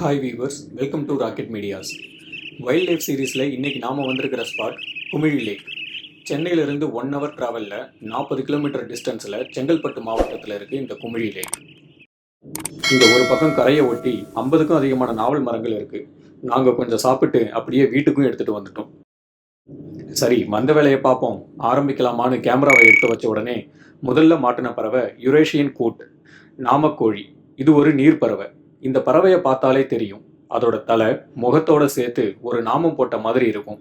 Hi viewers, welcome to Rocket Medias. Wild life சீரீஸில் இன்றைக்கி நாம் வந்திருக்கிற ஸ்பாட் குமிழி லேக். சென்னையிலிருந்து 1 hour ட்ராவலில் 40 கிலோமீட்டர் டிஸ்டன்ஸில் செங்கல்பட்டு மாவட்டத்தில் இருக்குது இந்த குமிழி லேக். இந்த ஒரு பக்கம் கரையை ஒட்டி 50க்கும் அதிகமான நாவல் மரங்கள் இருக்குது. நாங்கள் கொஞ்சம் சாப்பிட்டு அப்படியே வீட்டுக்கும் எடுத்துகிட்டு வந்துட்டோம். சரி, வந்த வேலையை பார்ப்போம், ஆரம்பிக்கலாமான்னு கேமராவை எடுத்து வச்ச உடனே முதல்ல மாட்டின பறவை யுரேஷியன் கூட், நாமக்கோழி. இது ஒரு நீர் பறவை. இந்த பறவையை பார்த்தாலே தெரியும், அதோட தலை முகத்தோட சேர்த்து ஒரு நாமம் போட்ட மாதிரி இருக்கும்.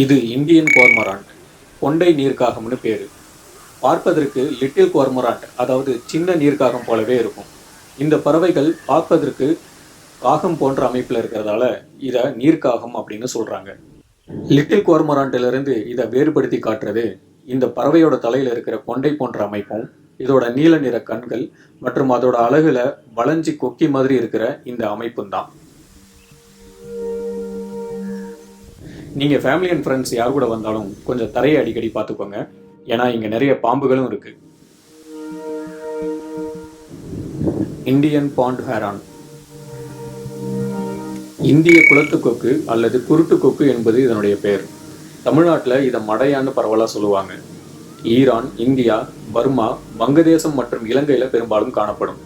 இது இந்தியன் கோர்மராண்ட், கொண்டை நீர்க்காகம்னு பேர். பார்ப்பதற்கு லிட்டில் கோர்மராண்ட், அதாவது சின்ன நீர்க்காகம் போலவே இருக்கும். இந்த பறவைகள் பார்ப்பதற்கு காகம் போன்ற அமைப்பில் இருக்கிறதால இதை நீர்க்காகம் அப்படின்னு சொல்கிறாங்க. லிட்டில் கோர்மராண்டிலிருந்து இதை வேறுபடுத்தி காட்டுறது இந்த பறவையோட தலையில் இருக்கிற கொண்டை போன்ற அமைப்பும், இதோட நீல நிற கண்கள் மற்றும் அதோட அழகுல வளைஞ்சி கொக்கி மாதிரி இருக்கிற இந்த அமைப்பும் தான். நீங்க ஃபேமிலி அண்ட் ஃப்ரெண்ட்ஸ் யார் கூட வந்தாலும் கொஞ்சம் தரையை அடிக்கடி பார்த்துக்கோங்க, ஏன்னா இங்க நிறைய பாம்புகளும் இருக்கு. இந்தியன் பாண்ட் ஹேரான், இந்திய குளத்துக்கொக்கு அல்லது குருட்டுக்கொக்கு என்பது இதனுடைய பெயர். தமிழ்நாட்டில் இதை மடையான்னு பரவலாக சொல்லுவாங்க. ஈரான், இந்தியா, பர்மா, வங்கதேசம் மற்றும் இலங்கையில் பெரும்பாலும் காணப்படும்.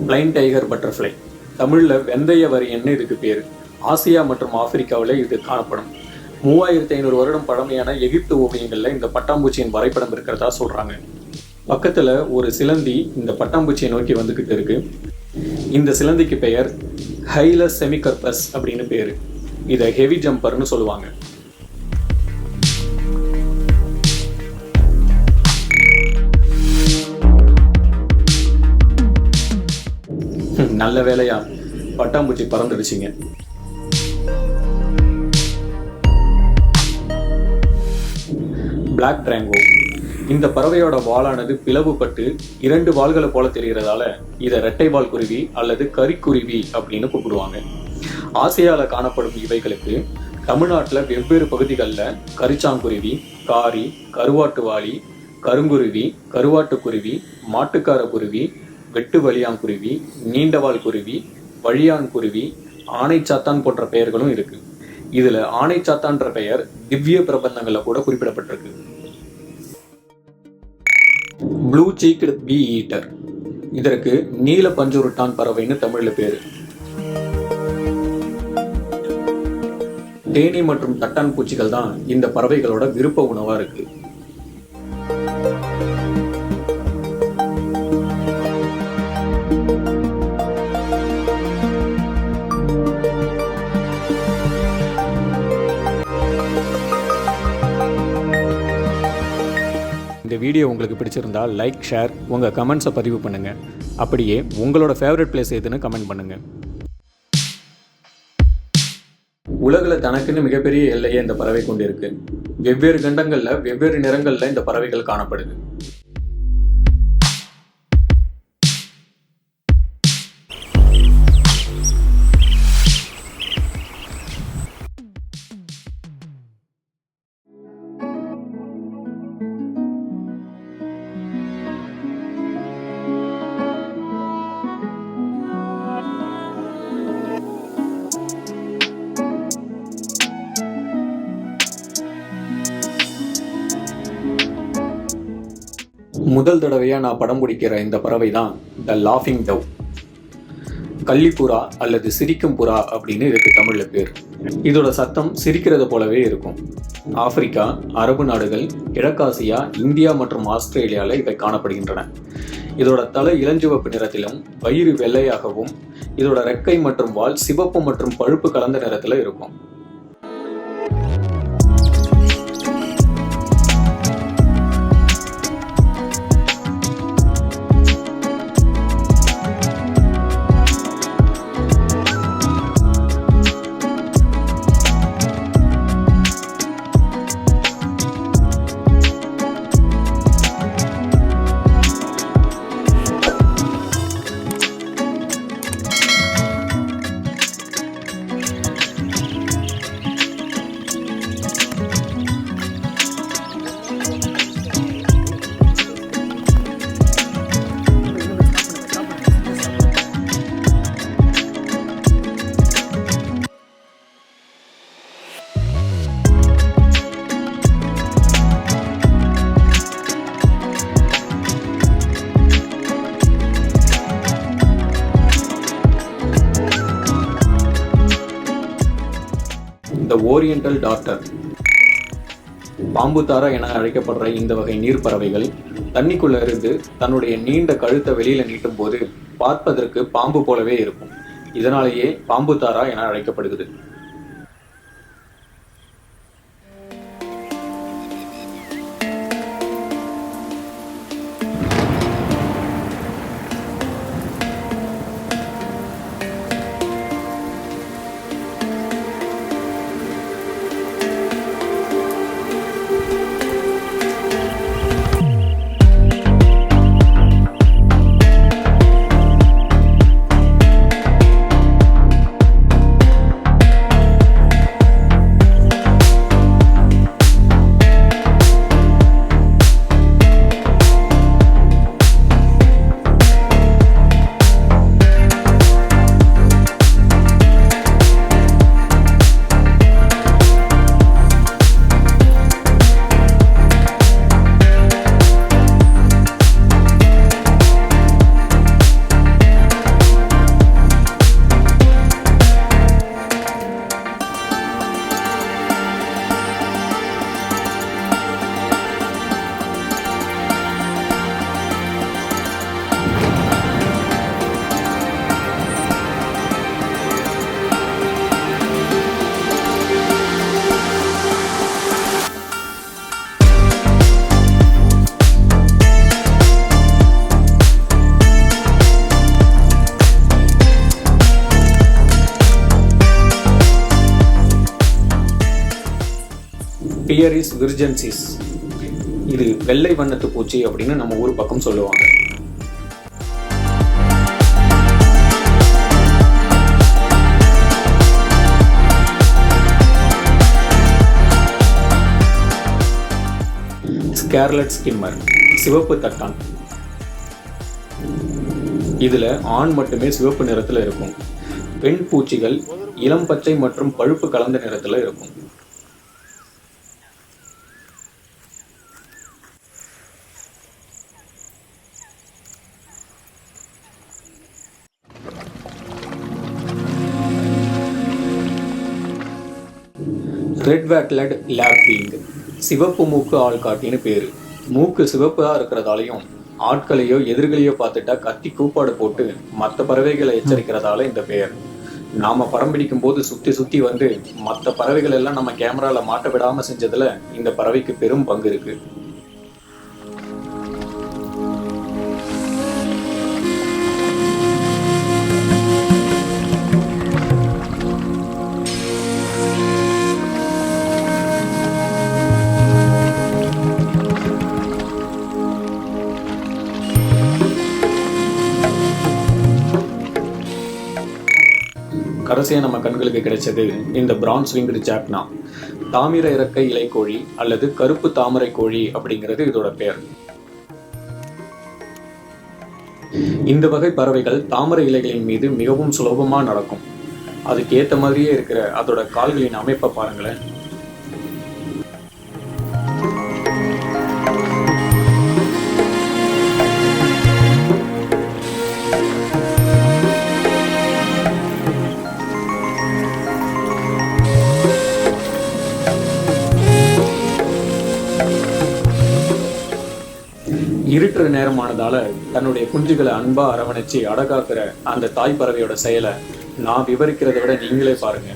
பிளைன் டைகர் பட்டர்ஃப்ளை, தமிழில் வெந்தய வரியன்னு இதுக்கு பேர். ஆசியா மற்றும் ஆப்பிரிக்காவில் இது காணப்படும். 3500 வருடம் பழமையான எகிப்து ஓவியங்களில் இந்த பட்டாம்பூச்சியின் வரைபடம் இருக்கிறதா சொல்கிறாங்க. பக்கத்தில் ஒரு சிலந்தி இந்த பட்டாம்பூச்சியை நோக்கி வந்துக்கிட்டு இருக்கு. இந்த சிலந்திக்கு பெயர் ஹைலஸ் செமிகர்பஸ் அப்படின்னு பேர். இதை ஹெவி ஜம்பர்னு சொல்லுவாங்க. நல்ல வேலையா பட்டாம்பூச்சி பறந்துடுச்சிங்க. பிளாக் டிராங்கோ, இந்த பறவையோட வாலானது பிளவுபட்டு 2 வால்களை போல தெரிகிறதால இதை இரட்டை வால் குருவி அல்லது கரிக்குருவி அப்படின்னு கூப்பிடுவாங்க. ஆசியாவில் காணப்படும் இவைகளுக்கு தமிழ்நாட்டில் வெவ்வேறு பகுதிகளில் கரிச்சாங்குருவி, காரி, கருவாட்டுவாளி, கருங்குருவி, கருவாட்டுக்குருவி, மாட்டுக்கார குருவி, வெட்டு வலியாங்குருவி, நீண்டவால் குருவி, வழியான் குருவி, ஆனைச்சாத்தான் போன்ற பெயர்களும் இருக்கு. இதுல ஆனைச்சாத்தான்ற பெயர் திவ்ய பிரபந்தங்களில் கூட குறிப்பிடப்பட்டிருக்கு. ப்ளூ சீக்டு பீ ஈட்டர், இதற்கு நீல பஞ்சுருட்டான் பறவைன்னு தமிழ்ல பேரு. தேனி மற்றும் தட்டான் பூச்சிகள் தான் இந்த பறவைகளோட விருப்ப உணவா இருக்கு. இந்த வீடியோ உங்களுக்கு பிடிச்சிருந்தா லைக், ஷேர், உங்கள் கமெண்ட்ஸை பதிவு பண்ணுங்கள். அப்படியே உங்களோட ஃபேவரட் பிளேஸ் எதுன்னு கமெண்ட் பண்ணுங்கள். உலகில் தனக்குன்னு மிகப்பெரிய எல்லையை இந்த பறவை கொண்டிருக்கு. வெவ்வேறு கண்டங்களில் வெவ்வேறு நிறங்களில் இந்த பறவைகள் காணப்படுது. முதல் தடவையாக நான் படம் பிடிக்கிற இந்த பறவை தான் த லாஃபிங் டவ். கள்ளிப்புறா அல்லது சிரிக்கும் புறா அப்படின்னு இதுக்கு தமிழில் பேர். இதோட சத்தம் சிரிக்கிறது போலவே இருக்கும். ஆப்பிரிக்கா, அரபு நாடுகள், கிழக்காசியா, இந்தியா மற்றும் ஆஸ்திரேலியாவில் இவை காணப்படுகின்றன. இதோட தலை இளஞ்சிவப்பு நிறத்திலும் வயிறு வெள்ளையாகவும், இதோட ரெக்கை மற்றும் வால் சிவப்பு மற்றும் பழுப்பு கலந்த நிறத்தில் இருக்கும். த ஓரியண்டல் டார்டர். பாம்புத்தாரா என அழைக்கப்படுற இந்த வகை நீர் பறவைகள் தண்ணிக்குள்ள இருந்து தன்னுடைய நீண்ட கழுத்தை வெளியில நீட்டும் போது பார்ப்பதற்கு பாம்பு போலவே இருக்கும். இதனாலேயே பாம்புத்தாரா என அழைக்கப்படுகிறது. பியரிஸ் விர்ஜென்சிஸ். இது வெள்ளை வண்ணத்து பூச்சி அப்படின்னு நம்ம ஊர் பக்கம் சொல்லுவாங்க. ஸ்கார்லட் ஸ்கிம்மர், சிவப்பு தட்டான். இதுல ஆண் மட்டுமே சிவப்பு நிறத்துல இருக்கும். பெண் பூச்சிகள் இளம் பச்சை மற்றும் பழுப்பு கலந்த நிறத்துல இருக்கும். ரெட் வேக்லட் லேப்விங், சிவப்பு மூக்கு ஆள்காட்டின்னு பேரு. மூக்கு சிவப்பா இருக்கிறதாலையும் ஆட்களையோ எதிர்களையோ பார்த்துட்டா கத்தி கூப்பாடு போட்டு மற்ற பறவைகளை எச்சரிக்கிறதால இந்த பெயர். நாம படம் பிடிக்கும் போது சுத்தி சுத்தி வந்து மற்ற பறவைகள் எல்லாம் நம்ம கேமரால மாட்ட விடாம செஞ்சதுல இந்த பறவைக்கு பெரும் பங்கு இருக்கு. கடைசியாக நம்ம கண்களுக்கு கிடைச்சது இந்த பிரான்ஸ் விங்டு ஜாக்னா, தாமிர இறக்கை இலைக்கோழி அல்லது கருப்பு தாமரை கோழி அப்படிங்கிறது இதோட பெயர். இந்த வகை பறவைகள் தாமரை இலைகளின் மீது மிகவும் சுலபமா நடக்கும். அதுக்கு ஏற்ற மாதிரியே இருக்கிற அதோட கால்களின் அமைப்பை பாருங்களேன். இருட்டுற நேரமானதால தன்னுடைய குஞ்சுகளை அன்பா அரவணைச்சு அடகாக்குற அந்த தாய் பறவையோட செயலை நான் விவரிக்கிறத விட நீங்களே பாருங்க.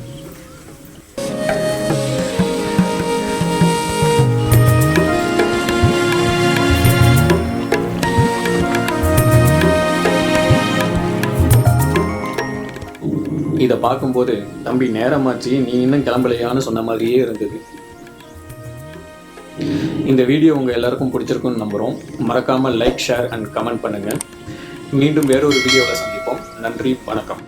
இதை பார்க்கும்போது தம்பி நேரமாச்சு, நீ இன்னும் கிளம்பலையான்னு சொன்ன மாதிரியே இருந்தது. இந்த வீடியோ உங்கள் எல்லாருக்கும் பிடிச்சிருக்குன்னு நம்புகிறோம். மறக்காமல் லைக், ஷேர் அண்ட் கமெண்ட் பண்ணுங்கள். மீண்டும் வேறொரு வீடியோவில் சந்திப்போம். நன்றி, வணக்கம்.